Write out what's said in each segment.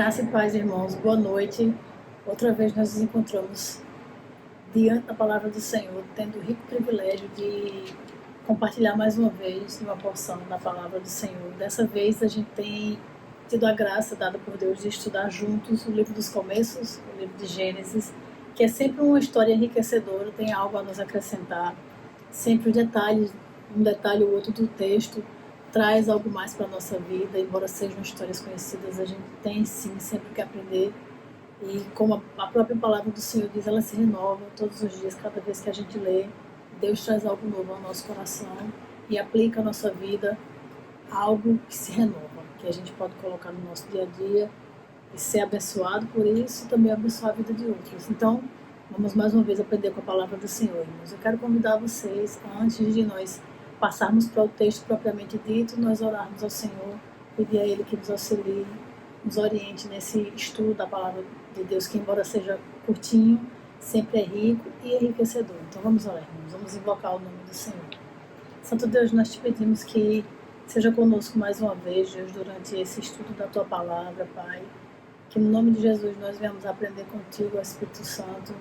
Graça e paz, irmãos. Boa noite. Outra vez nós nos encontramos diante da palavra do Senhor, tendo o rico privilégio de compartilhar mais uma vez uma porção da palavra do Senhor. Dessa vez a gente tem tido a graça dada por Deus de estudar juntos o livro dos começos, o livro de Gênesis, que é sempre uma história enriquecedora, tem algo a nos acrescentar, sempre um detalhe ou outro do texto traz algo mais para a nossa vida, embora sejam histórias conhecidas, a gente tem sim sempre que aprender, e como a própria palavra do Senhor diz, ela se renova todos os dias, cada vez que a gente lê, Deus traz algo novo ao nosso coração e aplica à nossa vida algo que se renova, que a gente pode colocar no nosso dia a dia e ser abençoado por isso e também abençoar a vida de outros. Então, vamos mais uma vez aprender com a palavra do Senhor, irmãos. Eu quero convidar vocês, antes de nós passarmos para o texto propriamente dito, nós orarmos ao Senhor, pedir a Ele que nos auxilie, nos oriente nesse estudo da palavra de Deus, que embora seja curtinho, sempre é rico e enriquecedor. Então vamos orar, irmãos, vamos invocar o nome do Senhor. Santo Deus, nós te pedimos que seja conosco mais uma vez, Deus, durante esse estudo da Tua palavra, Pai, que no nome de Jesus nós venhamos aprender contigo, Espírito Santo,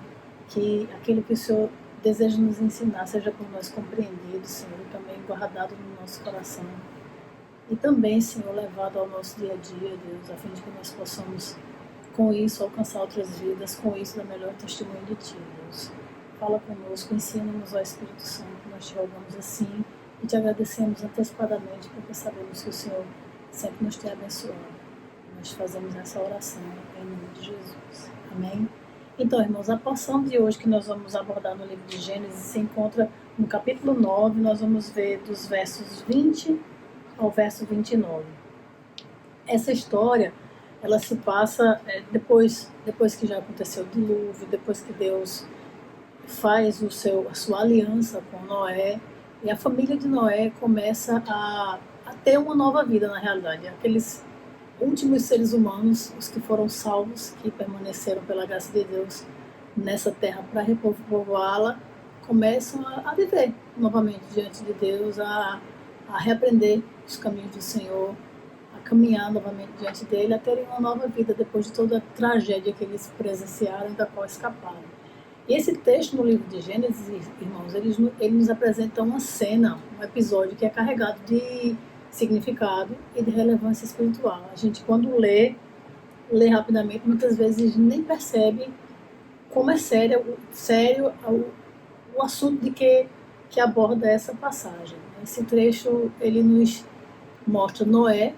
que aquilo que o Senhor deseja nos ensinar seja por nós compreendido, Senhor, e também guardado no nosso coração. E também, Senhor, levado ao nosso dia a dia, Deus, a fim de que nós possamos, com isso, alcançar outras vidas, com isso, dar melhor testemunho de Ti, Deus. Fala conosco, ensina-nos, ó Espírito Santo, nós te rogamos assim e te agradecemos antecipadamente, porque sabemos que o Senhor sempre nos tem abençoado. Nós fazemos essa oração em nome de Jesus. Amém? Então, irmãos, a porção de hoje que nós vamos abordar no livro de Gênesis se encontra no capítulo 9, nós vamos ver dos versos 20 ao verso 29. Essa história, ela se passa depois que já aconteceu o dilúvio, depois que Deus faz a sua aliança com Noé, e a família de Noé começa a ter uma nova vida, na realidade. Aqueles últimos seres humanos, os que foram salvos, que permaneceram pela graça de Deus nessa terra para repovoá-la, começam a viver novamente diante de Deus, a reaprender os caminhos do Senhor, a caminhar novamente diante dele, a terem uma nova vida depois de toda a tragédia que eles presenciaram e da qual escaparam. E esse texto no livro de Gênesis, irmãos, ele nos apresenta uma cena, um episódio que é carregado de significado e de relevância espiritual. A gente, quando lê rapidamente, muitas vezes nem percebe como é sério o assunto de que aborda essa passagem. Esse trecho, ele nos mostra Noé,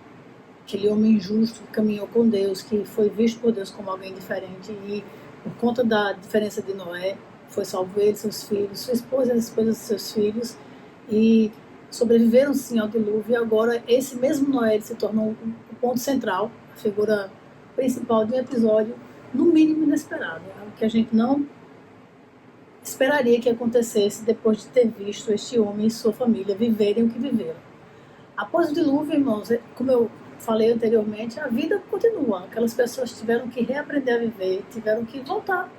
aquele homem justo que caminhou com Deus, que foi visto por Deus como alguém diferente, e por conta da diferença de Noé, foi salvo ele, seus filhos, sua esposa e as esposas de seus filhos, e sobreviveram sim ao dilúvio, e agora esse mesmo Noé ele se tornou o ponto central, a figura principal de um episódio, no mínimo inesperado, algo que a gente não esperaria que acontecesse depois de ter visto este homem e sua família viverem o que viveram. Após o dilúvio, irmãos, como eu falei anteriormente, a vida continua, aquelas pessoas tiveram que reaprender a viver, tiveram que voltar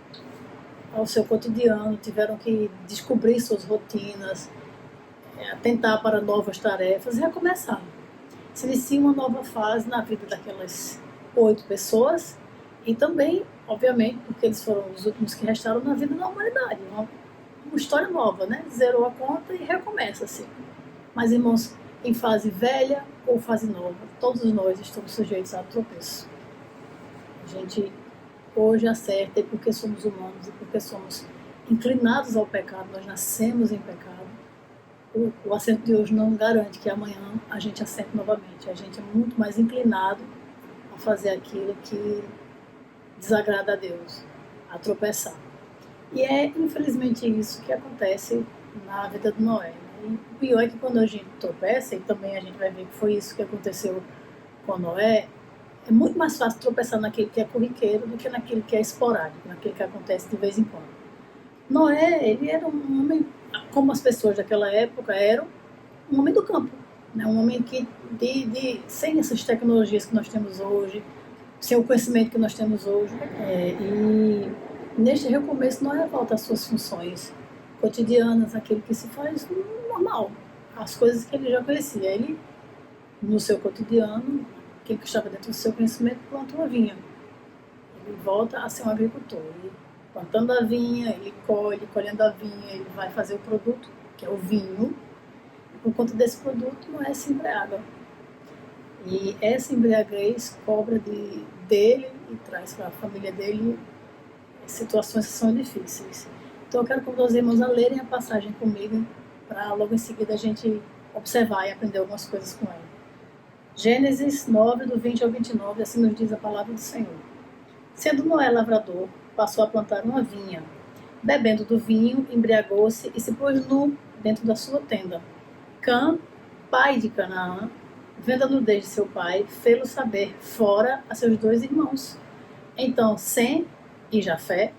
ao seu cotidiano, tiveram que descobrir suas rotinas, atentar para novas tarefas e recomeçar. Se inicia uma nova fase na vida daquelas 8 pessoas e também, obviamente, porque eles foram os últimos que restaram na vida da humanidade. Uma história nova, né? Zerou a conta e recomeça assim. Mas, irmãos, em fase velha ou fase nova, todos nós estamos sujeitos a tropeço. A gente hoje acerta, e porque somos humanos e porque somos inclinados ao pecado, nós nascemos em pecado. O acerto de hoje não garante que amanhã a gente acerte novamente. A gente é muito mais inclinado a fazer aquilo que desagrada a Deus, a tropeçar. E é infelizmente isso que acontece na vida de Noé. E o pior é que quando a gente tropeça, e também a gente vai ver que foi isso que aconteceu com Noé, é muito mais fácil tropeçar naquilo que é corriqueiro do que naquilo que é esporádico, naquilo que acontece de vez em quando. Noé, ele era um homem, como as pessoas daquela época eram, um homem do campo, né? Um homem que, sem essas tecnologias que nós temos hoje, sem o conhecimento que nós temos hoje. E neste recomeço, Noé volta às suas funções cotidianas, aquilo que se faz normal, as coisas que ele já conhecia. Ele, no seu cotidiano, aquilo que estava dentro do seu conhecimento, plantou a vinha. Ele volta a ser um agricultor. Ele, plantando a vinha, ele colhe, colhendo a vinha, ele vai fazer o produto, que é o vinho. E por conta desse produto, Noé se embriaga. E essa embriaguez cobra dele e traz para a família dele situações que são difíceis. Então eu quero convidar os irmãos a lerem a passagem comigo, para logo em seguida a gente observar e aprender algumas coisas com ela. Gênesis 9, do 20 ao 29, assim nos diz a palavra do Senhor. Sendo Noé lavrador, passou a plantar uma vinha. Bebendo do vinho, embriagou-se e se pôs nu dentro da sua tenda. Cã, pai de Canaã, vendo a nudez de seu pai, fê-lo saber fora a seus 2 irmãos. Então Sem e Jafé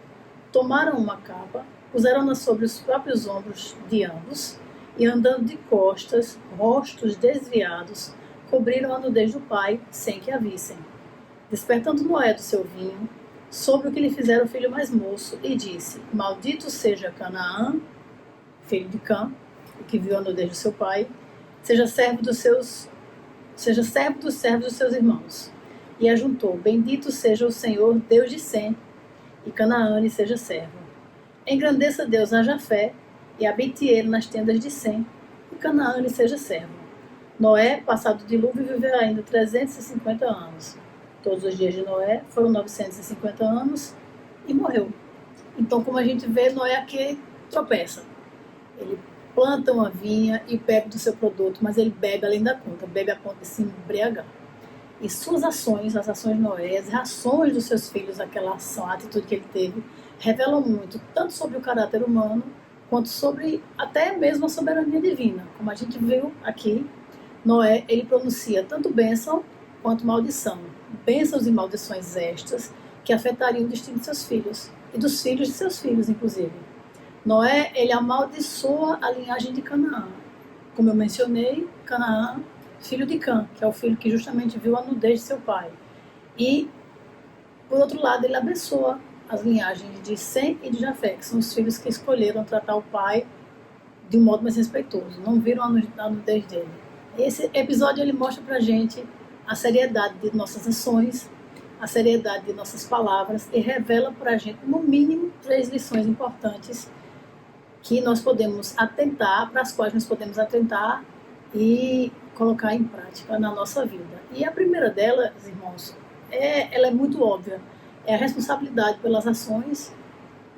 tomaram uma capa, puseram-na sobre os próprios ombros de ambos e, andando de costas, rostos desviados, cobriram a nudez do pai sem que a vissem. Despertando Noé do seu vinho, soube o que lhe fizera o filho mais moço e disse: Maldito seja Canaã, filho de Cã, o que viu a nudez do seu pai, seja servo dos servos dos seus irmãos. E ajuntou: Bendito seja o Senhor, Deus de Sem, e Canaã lhe seja servo. Engrandeça Deus a Jafé, e habite ele nas tendas de Sem, e Canaã lhe seja servo. Noé, passado o dilúvio, viveu ainda 350 anos. Todos os dias de Noé foram 950 anos e morreu. Então, como a gente vê, Noé aqui tropeça. Ele planta uma vinha e bebe do seu produto, mas ele bebe além da conta, bebe a ponto de se embriagar. E suas ações, as ações de Noé, as reações dos seus filhos àquela ação, a atitude que ele teve, revelam muito, tanto sobre o caráter humano, quanto sobre até mesmo a soberania divina. Como a gente viu aqui, Noé, ele pronuncia tanto bênção quanto maldição. Bênçãos e maldições estas que afetariam o destino de seus filhos, e dos filhos de seus filhos, inclusive. Noé, ele amaldiçoa a linhagem de Canaã. Como eu mencionei, Canaã, filho de Cã, que é o filho que justamente viu a nudez de seu pai. E, por outro lado, ele abençoa as linhagens de Sem e de Jafé, que são os filhos que escolheram tratar o pai de um modo mais respeitoso, não viram a nudez dele. Esse episódio ele mostra pra gente a seriedade de nossas ações, a seriedade de nossas palavras e revela pra gente, no mínimo, 3 lições importantes que nós podemos atentar, para as quais nós podemos atentar e colocar em prática na nossa vida. E a primeira delas, irmãos, ela é muito óbvia. É a responsabilidade pelas ações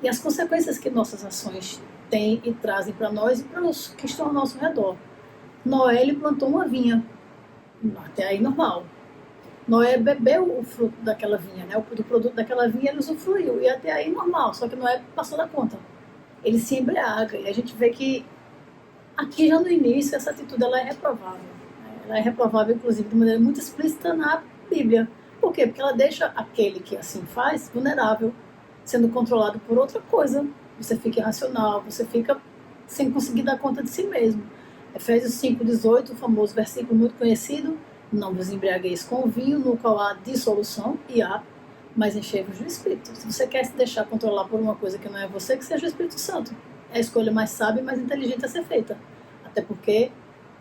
e as consequências que nossas ações têm e trazem para nós e para os que estão ao nosso redor. Noé, ele plantou uma vinha, até aí normal. Noé bebeu o fruto daquela vinha, né? Do produto daquela vinha ele usufruiu, e até aí normal, só que Noé passou da conta. Ele se embriaga, e a gente vê que aqui já no início essa atitude ela é reprovável. Ela é reprovável, inclusive, de maneira muito explícita na Bíblia. Por quê? Porque ela deixa aquele que assim faz vulnerável, sendo controlado por outra coisa. Você fica irracional, você fica sem conseguir dar conta de si mesmo. Efésios 5,18, o famoso versículo muito conhecido: não vos embriagueis com o vinho, no qual há dissolução, e há, mas enchei-vos do Espírito. Se você quer se deixar controlar por uma coisa que não é você, que seja o Espírito Santo. É a escolha mais sábia e mais inteligente a ser feita. Até porque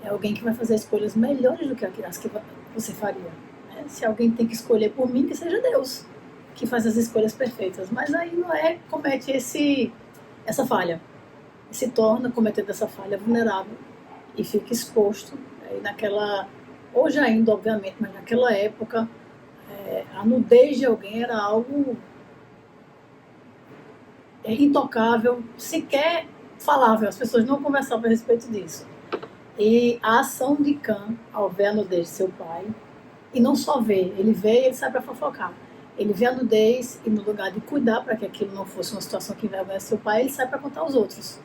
é alguém que vai fazer escolhas melhores do que as que você faria. Se alguém tem que escolher por mim, que seja Deus, que faz as escolhas perfeitas. Mas aí Noé comete essa falha. E se torna, cometendo essa falha, vulnerável. E fica exposto. Hoje ainda, obviamente, mas naquela época, a nudez de alguém era algo intocável, sequer falável. As pessoas não conversavam a respeito disso. E a ação de Cã, ao ver a nudez de seu pai, e não só ver, ele vê e ele sai para fofocar. Ele vê a nudez e, no lugar de cuidar para que aquilo não fosse uma situação que envergonhasse seu pai, ele sai para contar aos outros.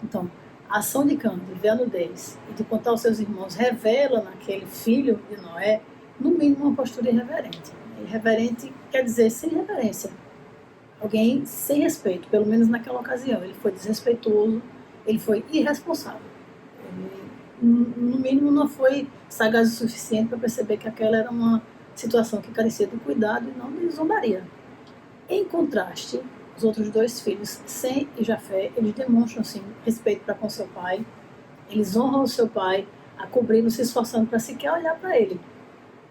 Então, a ação de Cã, de ver a nudez e de contar aos seus irmãos, revela naquele filho de Noé, no mínimo, uma postura irreverente. Irreverente quer dizer sem reverência. Alguém sem respeito, pelo menos naquela ocasião. Ele foi desrespeitoso, ele foi irresponsável. No mínimo, não foi sagaz o suficiente para perceber que aquela era uma situação que carecia de cuidado e não de zombaria. Em contraste, os outros 2 filhos, Sem e Jafé, eles demonstram, sim, respeito para com seu pai. Eles honram o seu pai, a cobri-lo, se esforçando para sequer olhar para ele.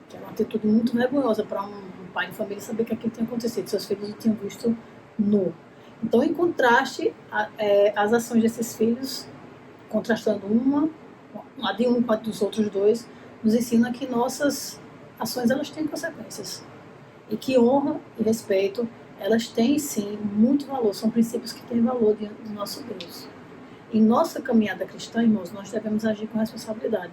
Que é uma atitude muito vergonhosa para um pai de família saber que aquilo tinha acontecido, seus filhos o tinham visto nu. Então, em contraste, as ações desses filhos, contrastando a de um com a dos outros dois, nos ensina que nossas ações elas têm consequências. E que honra e respeito, elas têm sim muito valor, são princípios que têm valor diante do nosso Deus. Em nossa caminhada cristã, irmãos, nós devemos agir com responsabilidade.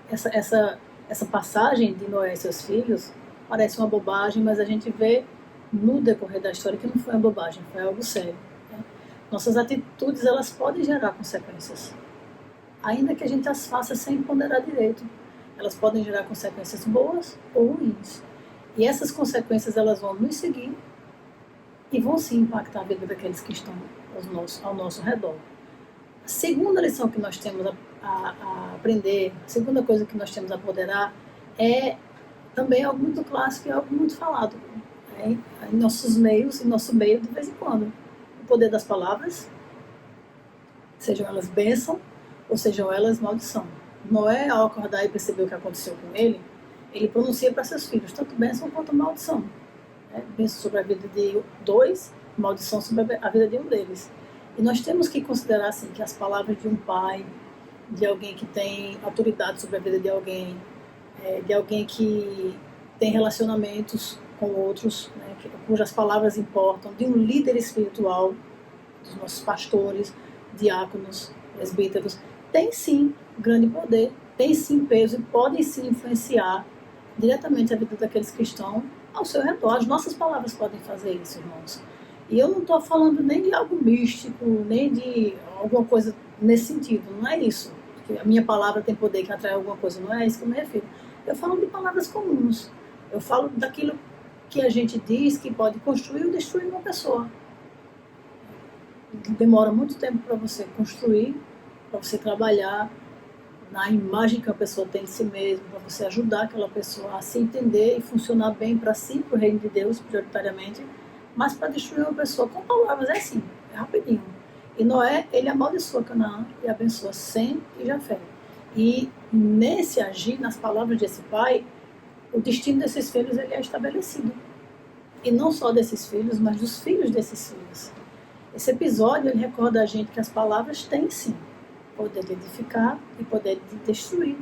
Essa passagem de Noé e seus filhos parece uma bobagem, mas a gente vê no decorrer da história que não foi uma bobagem, foi algo sério. Né? Nossas atitudes elas podem gerar consequências, ainda que a gente as faça sem ponderar direito. Elas podem gerar consequências boas ou ruins. E essas consequências elas vão nos seguir e vão sim impactar a vida daqueles que estão ao nosso redor. A segunda lição que nós temos a aprender, a segunda coisa que nós temos a apoderar é também algo muito clássico e algo muito falado em nossos meios, em nosso meio de vez em quando. O poder das palavras, sejam elas bênção ou sejam elas maldição. Noé, ao acordar e perceber o que aconteceu com ele pronuncia para seus filhos tanto bênção quanto maldição. Bênção sobre a vida de dois, maldição sobre a vida de um deles. E nós temos que considerar assim, que as palavras de um pai, de alguém que tem autoridade sobre a vida de alguém que tem relacionamentos com outros, né, cujas palavras importam, de um líder espiritual, dos nossos pastores, diáconos, presbíteros, tem sim grande poder, tem sim peso e podem sim influenciar diretamente a vida daqueles que estão ao seu redor. As nossas palavras podem fazer isso, irmãos. E eu não estou falando nem de algo místico, nem de alguma coisa nesse sentido, não é isso. Porque a minha palavra tem poder que atrai alguma coisa, não é isso que eu me refiro. Eu falo de palavras comuns. Eu falo daquilo que a gente diz que pode construir ou destruir uma pessoa. Demora muito tempo para você construir, para você trabalhar na imagem que a pessoa tem de si mesma, para você ajudar aquela pessoa a se entender e funcionar bem para si, para o reino de Deus, prioritariamente, mas para destruir uma pessoa com palavras é assim, é rapidinho. E Noé, ele amaldiçoa Canaã e abençoa Sem e Jafé. E nesse agir, nas palavras desse pai, o destino desses filhos ele é estabelecido. E não só desses filhos, mas dos filhos desses filhos. Esse episódio ele recorda a gente que as palavras têm sim poder de edificar e poder de destruir.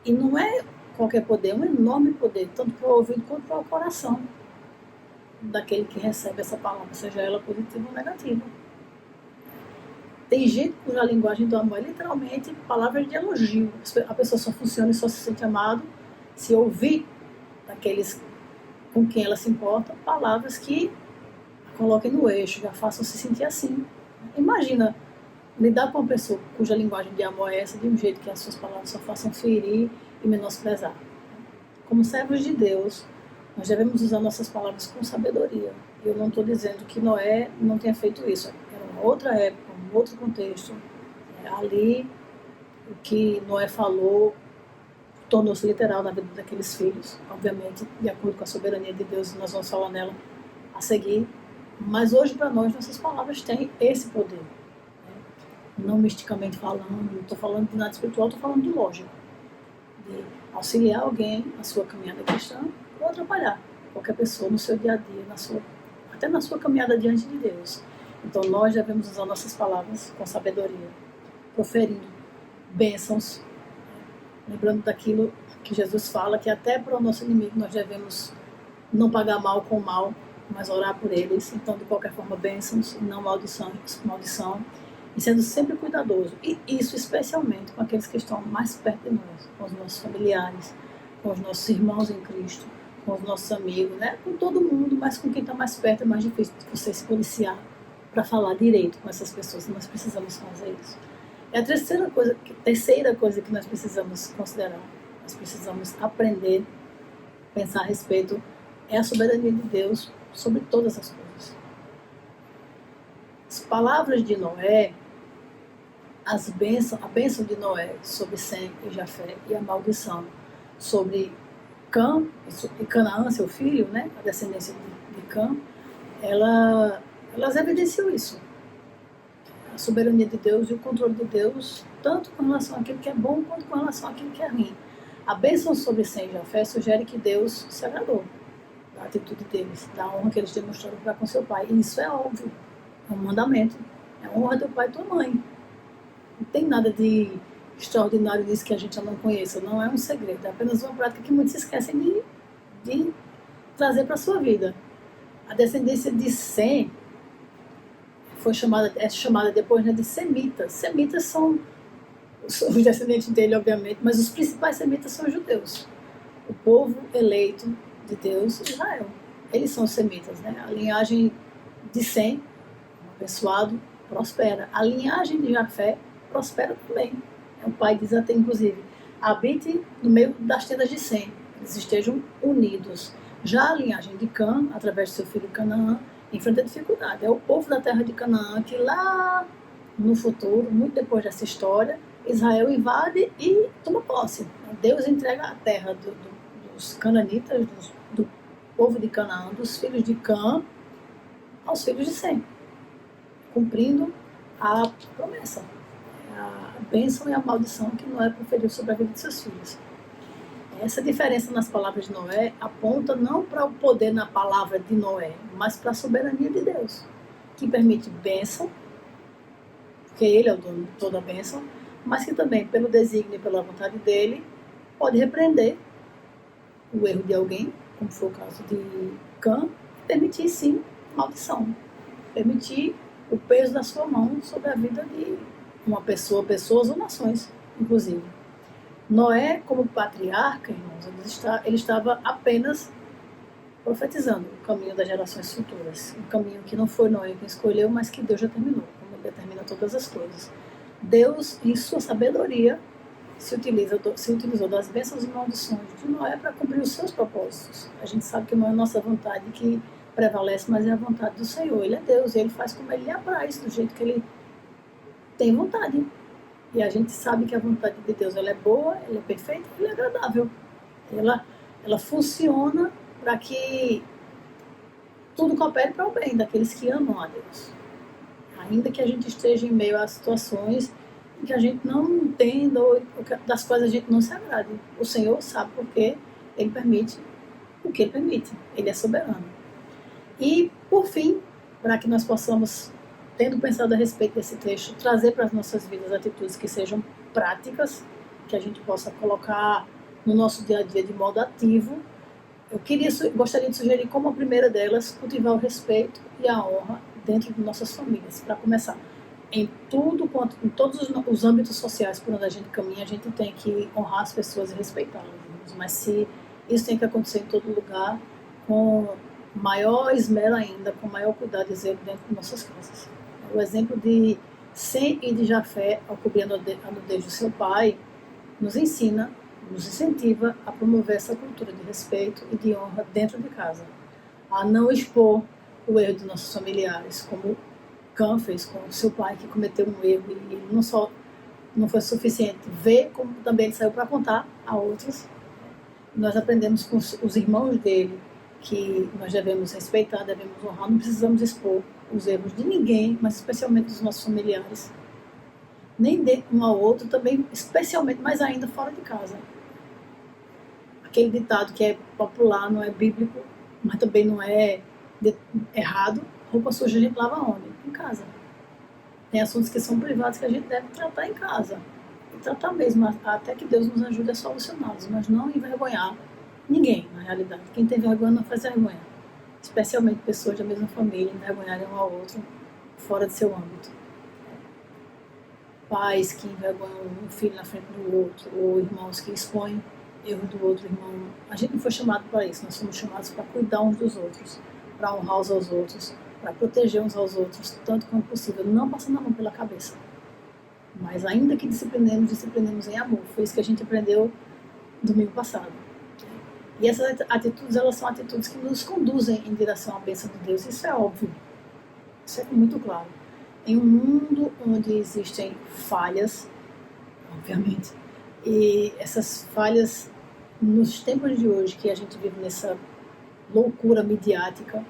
E não é qualquer poder, é um enorme poder, tanto para o ouvido quanto para o coração daquele que recebe essa palavra, seja ela positiva ou negativa. Tem gente cuja linguagem do amor é literalmente palavras de elogio. A pessoa só funciona e só se sente amado se ouvir daqueles com quem ela se importa palavras que a coloquem no eixo, já façam se sentir assim. Imagina lidar com uma pessoa cuja linguagem de amor é essa, de um jeito que as suas palavras só façam ferir e menosprezar. Como servos de Deus, nós devemos usar nossas palavras com sabedoria. E eu não estou dizendo que Noé não tenha feito isso. Era uma outra época, um outro contexto. Ali, o que Noé falou tornou-se literal na vida daqueles filhos. Obviamente, de acordo com a soberania de Deus, nós vamos falar nela a seguir. Mas hoje, para nós, nossas palavras têm esse poder. Não misticamente falando, não estou falando de nada espiritual, estou falando de lógico. De auxiliar alguém na sua caminhada cristã ou atrapalhar qualquer pessoa no seu dia a dia, até na sua caminhada diante de Deus. Então nós devemos usar nossas palavras com sabedoria, proferindo bênçãos, lembrando daquilo que Jesus fala, que até para o nosso inimigo nós devemos não pagar mal com mal, mas orar por eles. Então, de qualquer forma, bênçãos e não maldição, e sendo sempre cuidadoso, e isso especialmente com aqueles que estão mais perto de nós, com os nossos familiares, com os nossos irmãos em Cristo, com os nossos amigos, né? Com todo mundo, mas com quem está mais perto é mais difícil de você se policiar para falar direito com essas pessoas, e nós precisamos fazer isso. É a terceira coisa que nós precisamos considerar, nós precisamos aprender, pensar a respeito, é a soberania de Deus sobre todas as coisas. As palavras de Noé, a bênção de Noé sobre Sem e Jafé e a maldição sobre Cã e Canaã, seu filho, né, a descendência de Cã, elas evidenciam isso. A soberania de Deus e o controle de Deus, tanto com relação àquilo que é bom quanto com relação àquilo que é ruim. A bênção sobre Sem e Jafé sugere que Deus se agradou da atitude deles, da honra que eles demonstraram para com seu pai. E isso é óbvio, é um mandamento, é a honra do pai e tua mãe. Não tem nada de extraordinário nisso que a gente já não conheça, não é um segredo, é apenas uma prática que muitos esquecem de trazer para a sua vida. A descendência de Sem é chamada depois, né, de semitas. Semitas são os descendentes dele, obviamente, mas os principais semitas são os judeus. O povo eleito de Deus, Israel. Eles são os semitas, né? A linhagem de Sem, abençoado, prospera. A linhagem de Jafé prospera também. O pai diz até, inclusive, habite no meio das tendas de Sem, eles estejam unidos. Já a linhagem de Cã, através do seu filho Canaã, enfrenta dificuldade. É o povo da terra de Canaã que lá no futuro, muito depois dessa história, Israel invade e toma posse. Deus entrega a terra dos cananitas, do povo de Canaã, dos filhos de Cã, aos filhos de Sem, cumprindo a promessa, a bênção e a maldição que Noé proferiu sobre a vida de seus filhos. Essa diferença nas palavras de Noé aponta não para o poder na palavra de Noé, mas para a soberania de Deus, que permite bênção, porque Ele é o dono de toda a bênção, mas que também, pelo desígnio e pela vontade dEle, pode repreender o erro de alguém, como foi o caso de Cã, e permitir, sim, maldição. Permitir o peso da sua mão sobre a vida de uma pessoa, pessoas ou nações, inclusive. Noé, como patriarca, irmãos, ele estava apenas profetizando o caminho das gerações futuras. Um caminho que não foi Noé quem escolheu, mas que Deus já terminou, como Ele determina todas as coisas. Deus, em sua sabedoria, se utilizou das bênçãos e maldições de Noé para cumprir os seus propósitos. A gente sabe que não é a nossa vontade que prevalece, mas é a vontade do Senhor. Ele é Deus, Ele faz como Ele lhe apraz, do jeito que Ele tem vontade. E a gente sabe que a vontade de Deus ela é boa, ela é perfeita, ela é agradável. Ela funciona para que tudo coopere para o bem daqueles que amam a Deus. Ainda que a gente esteja em meio a situações em que a gente não entenda ou das quais a gente não se agrade. O Senhor sabe porque Ele permite o que Ele permite. Ele é soberano. E, por fim, para que nós possamos, tendo pensado a respeito desse texto, trazer para as nossas vidas atitudes que sejam práticas, que a gente possa colocar no nosso dia a dia de modo ativo, gostaria de sugerir como a primeira delas, cultivar o respeito e a honra dentro de nossas famílias. Para começar, em todos os âmbitos sociais por onde a gente caminha, a gente tem que honrar as pessoas e respeitá-las. Mas se isso tem que acontecer em todo lugar, com maior esmero ainda, com maior cuidado e zelo dentro de nossas casas. O exemplo de Sem e de Jafé, ao cobrir a nudez do seu pai, nos ensina, nos incentiva a promover essa cultura de respeito e de honra dentro de casa. A não expor o erro de nossos familiares, como Cã fez com o seu pai, que cometeu um erro e ele não foi suficiente ver, como também ele saiu para contar a outros. Nós aprendemos com os irmãos dele que nós devemos respeitar, devemos honrar, não precisamos expor os erros de ninguém, mas especialmente dos nossos familiares, nem de um ao outro, também especialmente, mais ainda fora de casa. Aquele ditado que é popular, não é bíblico, mas também não é errado: roupa suja a gente lava onde? Em casa. Tem assuntos que são privados que a gente deve tratar em casa, e tratar mesmo, até que Deus nos ajude a solucioná-los, mas não envergonhar ninguém, na realidade. Quem tem vergonha não faz vergonha, especialmente pessoas da mesma família envergonharem um ao outro fora de seu âmbito. Pais que envergonham um filho na frente do outro, ou irmãos que expõem erro do outro irmão. A gente não foi chamado para isso, nós fomos chamados para cuidar uns dos outros, para honrar uns aos outros, para proteger uns aos outros, tanto quanto possível, não passando a mão pela cabeça. Mas ainda que disciplinemos em amor. Foi isso que a gente aprendeu domingo passado. E essas atitudes, elas são atitudes que nos conduzem em direção à bênção de Deus. Isso é óbvio. Isso é muito claro. Em um mundo onde existem falhas, obviamente, e essas falhas, nos tempos de hoje, que a gente vive nessa loucura midiática,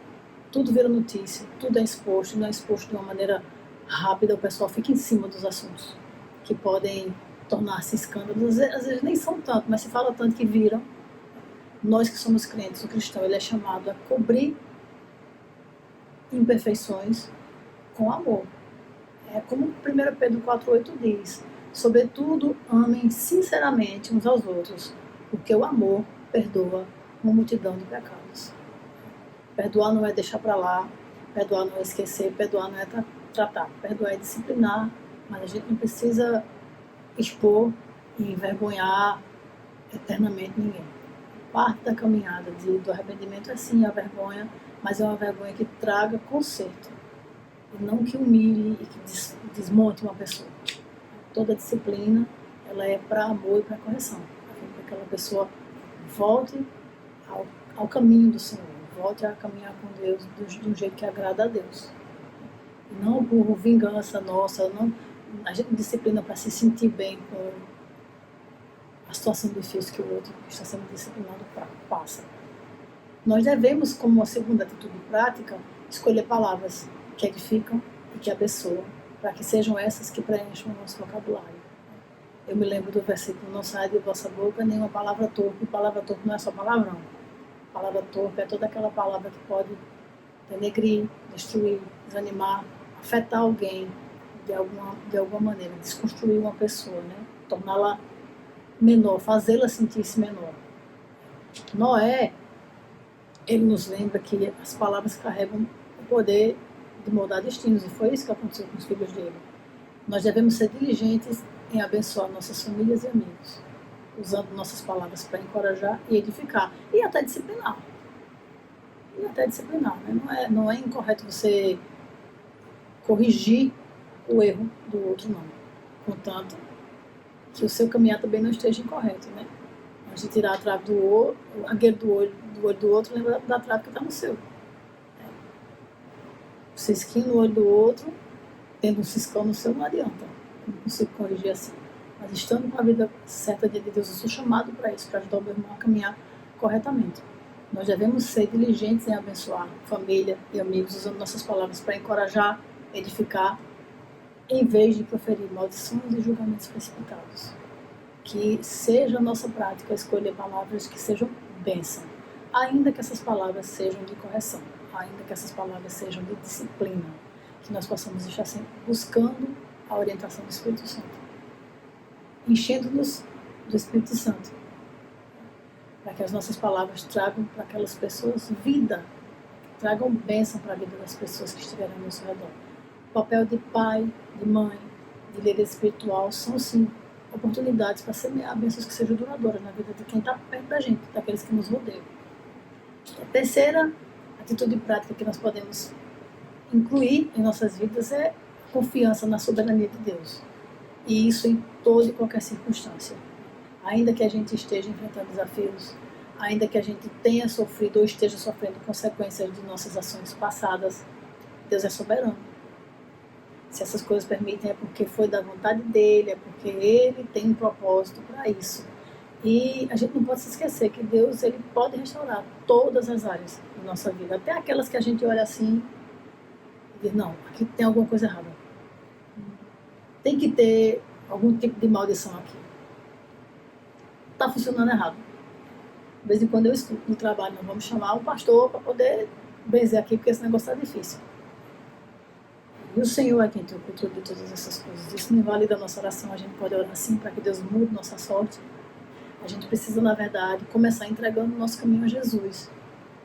tudo vira notícia, tudo é exposto, não é exposto de uma maneira rápida, o pessoal fica em cima dos assuntos que podem tornar-se escândalos. Às vezes nem são tanto, mas se fala tanto que viram. Nós que somos crentes, o cristão, ele é chamado a cobrir imperfeições com amor. É como 1 Pedro 4,8 diz: sobretudo, amem sinceramente uns aos outros, porque o amor perdoa uma multidão de pecados. Perdoar não é deixar para lá, perdoar não é esquecer, perdoar não é tratar, perdoar é disciplinar, mas a gente não precisa expor e envergonhar eternamente ninguém. Parte da caminhada do arrependimento é sim a vergonha, mas é uma vergonha que traga conserto, e não que humilhe e que desmonte uma pessoa. Toda disciplina, ela é para amor e para correção, para que aquela pessoa volte ao caminho do Senhor, volte a caminhar com Deus de um jeito que agrada a Deus. E não por vingança nossa, não, a gente disciplina para se sentir bem com a situação difícil que o outro que está sendo disciplinado passa. Nós devemos, como uma segunda atitude prática, escolher palavras que edificam e que abençoam, para que sejam essas que preencham o nosso vocabulário. Eu me lembro do versículo: não sai de vossa boca nenhuma palavra torpe. Palavra torpe não é só palavrão. Palavra torpe é toda aquela palavra que pode denegrir, destruir, desanimar, afetar alguém de alguma maneira, desconstruir uma pessoa, né? Torná-la menor, fazê-la sentir-se menor. Noé, ele nos lembra que as palavras carregam o poder de moldar destinos, e foi isso que aconteceu com os filhos dele. Nós devemos ser diligentes em abençoar nossas famílias e amigos, usando nossas palavras para encorajar e edificar, e até disciplinar. Né? Não é incorreto você corrigir o erro do outro, não. Contanto que o seu caminhar também não esteja incorreto, né? A gente tirar a trave do olho, a gueira do olho do outro, lembra da trave que está no seu. Cisquinho no olho do outro, tendo um ciscão no seu, não adianta. Não consigo corrigir assim. Mas estando com a vida certa de Deus, eu sou chamado para isso, para ajudar o meu irmão a caminhar corretamente. Nós devemos ser diligentes em abençoar família e amigos, usando nossas palavras para encorajar, edificar, em vez de proferir maldições e julgamentos precipitados. Que seja a nossa prática escolher palavras que sejam bênção, ainda que essas palavras sejam de correção, ainda que essas palavras sejam de disciplina, que nós possamos estar sempre buscando a orientação do Espírito Santo, enchendo-nos do Espírito Santo, para que as nossas palavras tragam para aquelas pessoas vida, tragam bênção para a vida das pessoas que estiverem ao nosso redor. O papel de pai, de mãe, de líder espiritual são sim oportunidades para semear bênçãos que sejam duradouras na vida de quem está perto da gente, daqueles que nos rodeiam. A terceira atitude prática que nós podemos incluir em nossas vidas é a confiança na soberania de Deus. E isso em toda e qualquer circunstância. Ainda que a gente esteja enfrentando desafios, ainda que a gente tenha sofrido ou esteja sofrendo consequências de nossas ações passadas, Deus é soberano. Se essas coisas permitem, é porque foi da vontade dele, é porque ele tem um propósito para isso. E a gente não pode se esquecer que Deus, ele pode restaurar todas as áreas da nossa vida, até aquelas que a gente olha assim e diz: não, aqui tem alguma coisa errada. Tem que ter algum tipo de maldição aqui. Está funcionando errado. De vez em quando eu escuto no trabalho: não, vamos chamar um pastor para poder benzer aqui, porque esse negócio está difícil. E o Senhor é quem tem o controle de todas essas coisas. Isso não invalida a nossa oração. A gente pode orar assim para que Deus mude nossa sorte. A gente precisa, na verdade, começar entregando o nosso caminho a Jesus,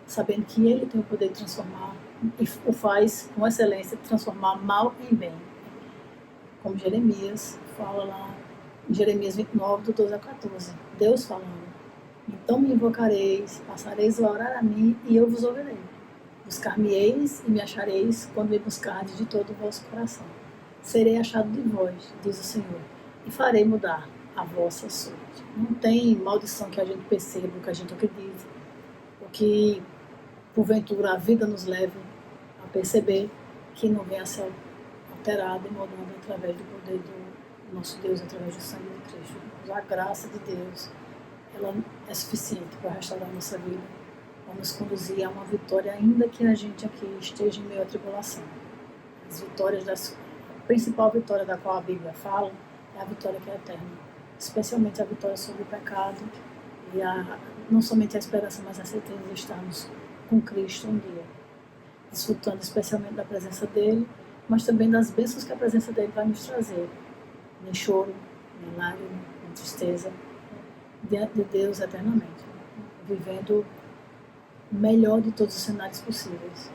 sabendo que Ele tem o poder de transformar, e o faz com excelência, de transformar mal em bem. Como Jeremias fala lá em Jeremias 29, do 12 a 14. Deus falando: então me invocareis, passareis a orar a mim, e eu vos ouvirei. Buscar-me-eis e me achareis quando me buscardes de todo o vosso coração. Serei achado de vós, diz o Senhor, e farei mudar a vossa sorte. Não tem maldição que a gente perceba, que a gente acredite, ou que porventura a vida nos leve a perceber, que não venha a ser alterada e moldada através do poder do nosso Deus, através do sangue de Cristo. A graça de Deus, ela é suficiente para restaurar a nossa vida, para nos conduzir a uma vitória, ainda que a gente aqui esteja em meio à tribulação. A principal vitória da qual a Bíblia fala é a vitória que é eterna. especialmente a vitória sobre o pecado e não somente a esperança, mas a certeza de estarmos com Cristo um dia, desfrutando especialmente da presença dele, mas também das bênçãos que a presença dele vai nos trazer, nem choro, nem lágrima, nem tristeza, diante de Deus eternamente, vivendo o melhor de todos os cenários possíveis.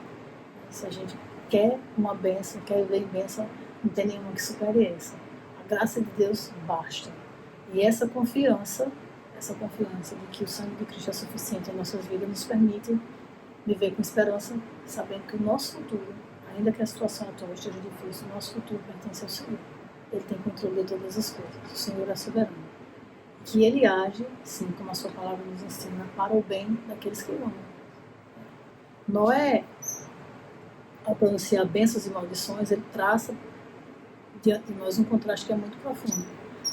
Se a gente quer uma bênção, quer viver em bênção, não tem nenhuma que supere essa. A graça de Deus basta. E essa confiança de que o sangue de Cristo é suficiente em nossas vidas, nos permite viver com esperança, sabendo que o nosso futuro, ainda que a situação atual esteja difícil, o nosso futuro pertence ao Senhor. Ele tem controle de todas as coisas. O Senhor é soberano. Que Ele age, sim, como a sua palavra nos ensina, para o bem daqueles que o amam. Noé, ao pronunciar bênçãos e maldições, ele traça diante de nós um contraste que é muito profundo.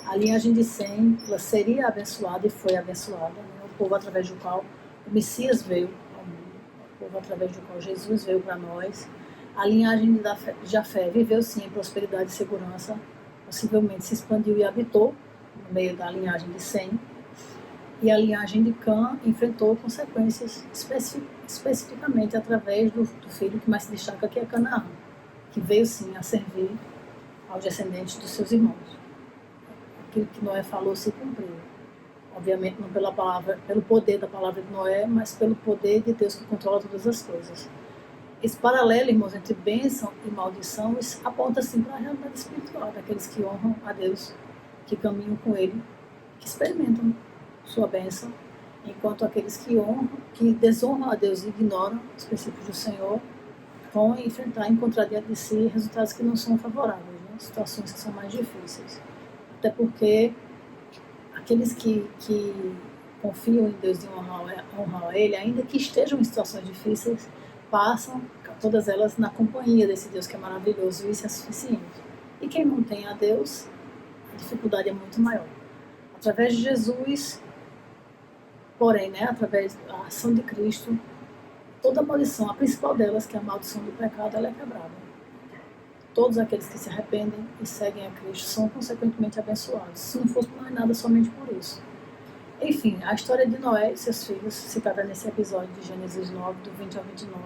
A linhagem de Sem, ela seria abençoada e foi abençoada, né? O povo através do qual o Messias veio ao mundo, o povo através do qual Jesus veio para nós. A linhagem de Jafé viveu sim em prosperidade e segurança, possivelmente se expandiu e habitou no meio da linhagem de Sem. E a linhagem de Cã enfrentou consequências especificamente através do filho que mais se destaca, que é Canaã, que veio sim a servir aos descendentes dos seus irmãos. Aquilo que Noé falou se cumpriu. Obviamente não pelo poder da palavra de Noé, mas pelo poder de Deus que controla todas as coisas. Esse paralelo, irmãos, entre bênção e maldição, aponta sim para a realidade espiritual daqueles que honram a Deus, que caminham com Ele, que experimentam sua bênção, enquanto aqueles que desonram a Deus e ignoram os princípios do Senhor, vão encontrar diante de si resultados que não são favoráveis, né? Situações que são mais difíceis. Até porque aqueles que confiam em Deus e honram a Ele, ainda que estejam em situações difíceis, passam todas elas na companhia desse Deus que é maravilhoso, e isso é suficiente. E quem não tem a Deus, a dificuldade é muito maior. Através de Jesus, porém, né, através da ação de Cristo, toda a maldição, a principal delas, que é a maldição do pecado, ela é quebrada. Todos aqueles que se arrependem e seguem a Cristo são consequentemente abençoados. Se não fosse por nada, somente por isso. Enfim, a história de Noé e seus filhos, citada nesse episódio de Gênesis 9, do 20 ao 29,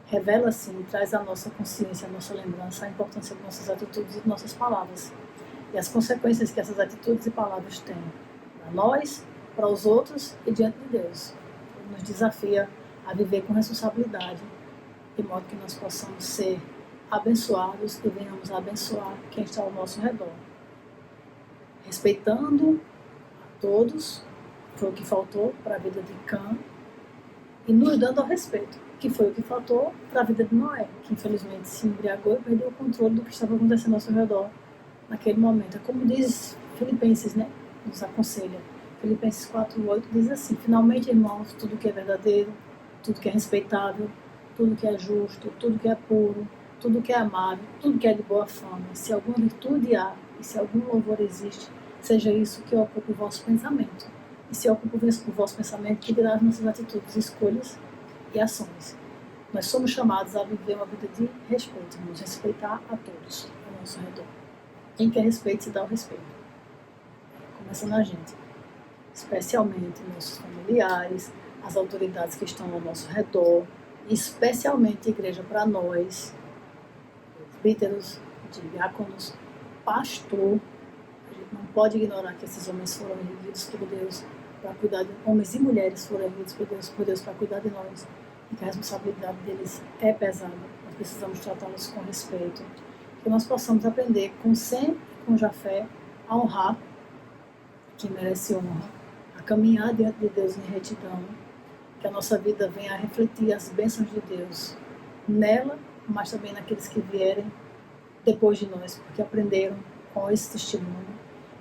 revela, assim, e traz à nossa consciência, à nossa lembrança, a importância de nossas atitudes e de nossas palavras. E as consequências que essas atitudes e palavras têm para nós, para os outros e diante de Deus. Ele nos desafia a viver com responsabilidade, de modo que nós possamos ser abençoados e venhamos a abençoar quem está ao nosso redor. Respeitando a todos, foi o que faltou para a vida de Cã, e nos dando ao respeito, que foi o que faltou para a vida de Noé, que infelizmente se embriagou e perdeu o controle do que estava acontecendo ao seu redor naquele momento. É como diz Filipenses, né? Nos aconselha. Filipenses 4:8 diz assim: finalmente, irmãos, tudo que é verdadeiro, tudo que é respeitável, tudo que é justo, tudo que é puro, tudo que é amável, tudo que é de boa fama, se alguma virtude há e se algum louvor existe, seja isso que ocupe o vosso pensamento. E se ocupa o vosso pensamento, que dirá as nossas atitudes, escolhas e ações. Nós somos chamados a viver uma vida de respeito, nos respeitar a todos ao nosso redor. Quem quer respeito, se dá o respeito. Começa na gente. Especialmente nossos familiares, as autoridades que estão ao nosso redor, e especialmente a igreja para nós, presbíteros, diáconos, pastor. A gente não pode ignorar que esses homens foram erguidos por Deus para cuidar de homens e mulheres foram erguidos por Deus para cuidar de nós, e que a responsabilidade deles é pesada. Nós precisamos tratá-los com respeito, que nós possamos aprender com Sem e com Jafé a honrar quem merece honra, a caminhar diante de Deus em retidão, que a nossa vida venha a refletir as bênçãos de Deus nela, mas também naqueles que vierem depois de nós, porque aprenderam com esse testemunho,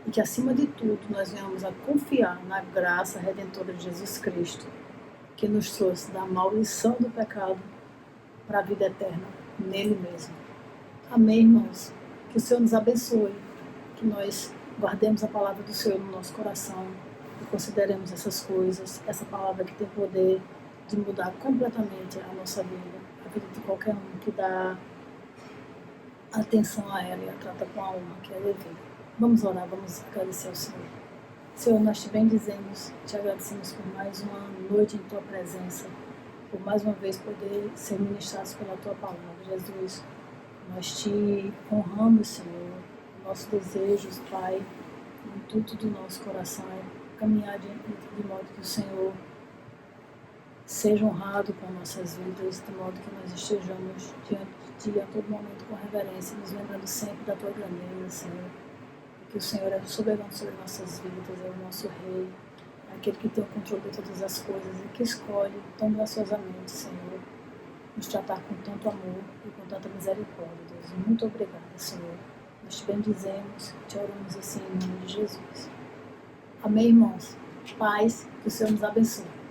e que acima de tudo nós venhamos a confiar na graça redentora de Jesus Cristo, que nos trouxe da maldição do pecado para a vida eterna nele mesmo. Amém, irmãos? Que o Senhor nos abençoe, que nós guardemos a palavra do Senhor no nosso coração e consideremos essas coisas, essa palavra que tem poder de mudar completamente a nossa vida, a vida de qualquer um que dá atenção a ela e a trata com a honra que é devida. Vamos orar, vamos agradecer ao Senhor. Senhor, nós te bendizemos, te agradecemos por mais uma noite em tua presença, por mais uma vez poder ser ministrados pela tua palavra, Jesus. Nós te honramos, Senhor, nossos desejos, Pai, no intuito do nosso coração é caminhar de modo que o Senhor seja honrado com nossas vidas, de modo que nós estejamos diante de Ti a todo momento com reverência, nos lembrando sempre da Tua grandeza, Senhor, que o Senhor é soberano sobre nossas vidas, é o nosso Rei, é aquele que tem o controle de todas as coisas e que escolhe tão graciosamente, Senhor, nos tratar com tanto amor e com tanta misericórdia, Deus. Muito obrigada, Senhor. Nós te bendizemos, te oramos assim em nome de Jesus. Amém, irmãos? Paz, que o Senhor nos abençoe.